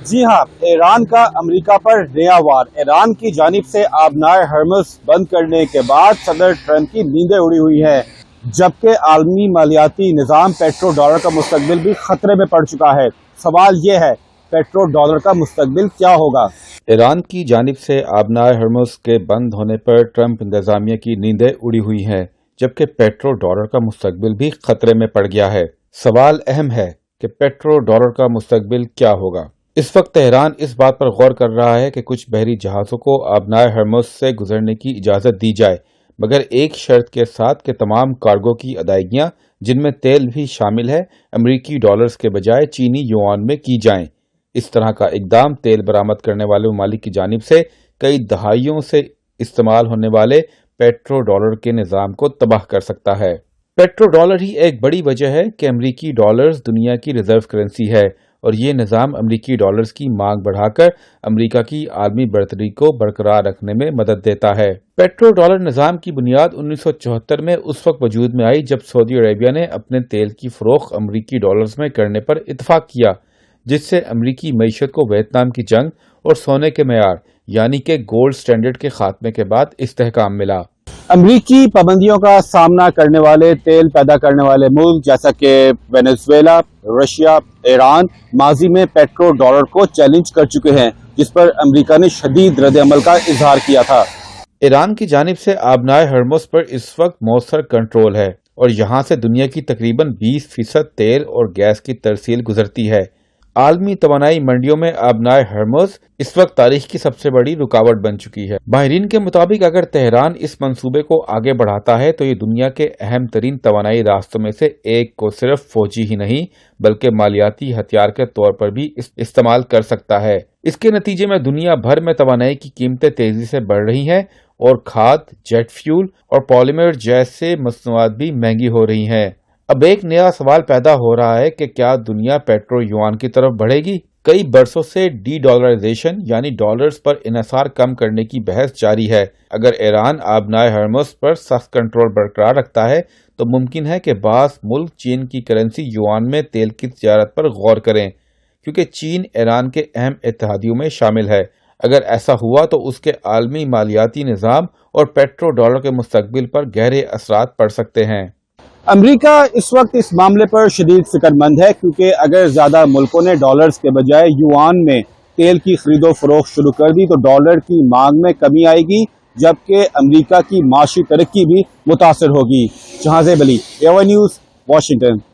جی ہاں، ایران کا امریکہ پر نیا وار۔ ایران کی جانب سے آبنائے ہرمز بند کرنے کے بعد صدر ٹرمپ کی نیندیں اڑی ہوئی ہیں، جبکہ عالمی مالیاتی نظام پیٹرو ڈالر کا مستقبل بھی خطرے میں پڑ چکا ہے۔ سوال یہ ہے، پیٹرو ڈالر کا مستقبل کیا ہوگا؟ ایران کی جانب سے آبنائے ہرمز کے بند ہونے پر ٹرمپ انتظامیہ کی نیندیں اڑی ہوئی ہیں، جبکہ پیٹرو ڈالر کا مستقبل بھی خطرے میں پڑ گیا ہے۔ سوال اہم ہے کہ پیٹرو ڈالر کا مستقبل کیا ہوگا۔ اس وقت تہران اس بات پر غور کر رہا ہے کہ کچھ بحری جہازوں کو آبنائے ہرمز سے گزرنے کی اجازت دی جائے، مگر ایک شرط کے ساتھ کہ تمام کارگو کی ادائیگیاں، جن میں تیل بھی شامل ہے، امریکی ڈالرز کے بجائے چینی یوان میں کی جائیں۔ اس طرح کا اقدام تیل برآمد کرنے والے ممالک کی جانب سے کئی دہائیوں سے استعمال ہونے والے پیٹرو ڈالر کے نظام کو تباہ کر سکتا ہے۔ پیٹرو ڈالر ہی ایک بڑی وجہ ہے کہ امریکی ڈالرز دنیا کی ریزرو کرنسی ہے، اور یہ نظام امریکی ڈالرز کی مانگ بڑھا کر امریکہ کی عالمی برتری کو برقرار رکھنے میں مدد دیتا ہے۔ پیٹرو ڈالر نظام کی بنیاد 1974 میں اس وقت وجود میں آئی جب سعودی عربیہ نے اپنے تیل کی فروخت امریکی ڈالرز میں کرنے پر اتفاق کیا، جس سے امریکی معیشت کو ویتنام کی جنگ اور سونے کے معیار یعنی کہ گولڈ سٹینڈرڈ کے خاتمے کے بعد استحکام ملا۔ امریکی پابندیوں کا سامنا کرنے والے تیل پیدا کرنے والے ملک جیسا کہ وینزویلا، رشیا، ایران ماضی میں پیٹرو ڈالر کو چیلنج کر چکے ہیں، جس پر امریکہ نے شدید رد عمل کا اظہار کیا تھا۔ ایران کی جانب سے آبنائے ہرمز پر اس وقت مؤثر کنٹرول ہے، اور یہاں سے دنیا کی تقریباً 20% تیل اور گیس کی ترسیل گزرتی ہے۔ عالمی توانائی منڈیوں میں آبنائے ہرمز اس وقت تاریخ کی سب سے بڑی رکاوٹ بن چکی ہے۔ ماہرین کے مطابق اگر تہران اس منصوبے کو آگے بڑھاتا ہے تو یہ دنیا کے اہم ترین توانائی راستوں میں سے ایک کو صرف فوجی ہی نہیں بلکہ مالیاتی ہتھیار کے طور پر بھی استعمال کر سکتا ہے۔ اس کے نتیجے میں دنیا بھر میں توانائی کی قیمتیں تیزی سے بڑھ رہی ہیں، اور کھاد، جیٹ فیول اور پالیمر جیسے مصنوعات بھی مہنگی ہو رہی ہیں۔ اب ایک نیا سوال پیدا ہو رہا ہے کہ کیا دنیا پیٹرو یوان کی طرف بڑھے گی؟ کئی برسوں سے ڈی ڈالرائزیشن یعنی ڈالرز پر انحصار کم کرنے کی بحث جاری ہے۔ اگر ایران آبنائے ہرمز پر سخت کنٹرول برقرار رکھتا ہے تو ممکن ہے کہ بعض ملک چین کی کرنسی یوان میں تیل کی تجارت پر غور کریں، کیونکہ چین ایران کے اہم اتحادیوں میں شامل ہے۔ اگر ایسا ہوا تو اس کے عالمی مالیاتی نظام اور پیٹرو ڈالر کے مستقبل پر گہرے اثرات پڑ سکتے ہیں۔ امریکہ اس وقت اس معاملے پر شدید فکر مند ہے، کیونکہ اگر زیادہ ملکوں نے ڈالرز کے بجائے یوان میں تیل کی خرید و فروخت شروع کر دی تو ڈالر کی مانگ میں کمی آئے گی، جبکہ امریکہ کی معاشی ترقی بھی متاثر ہوگی۔ جہاں زیب علی، AOA نیوز، واشنگٹن۔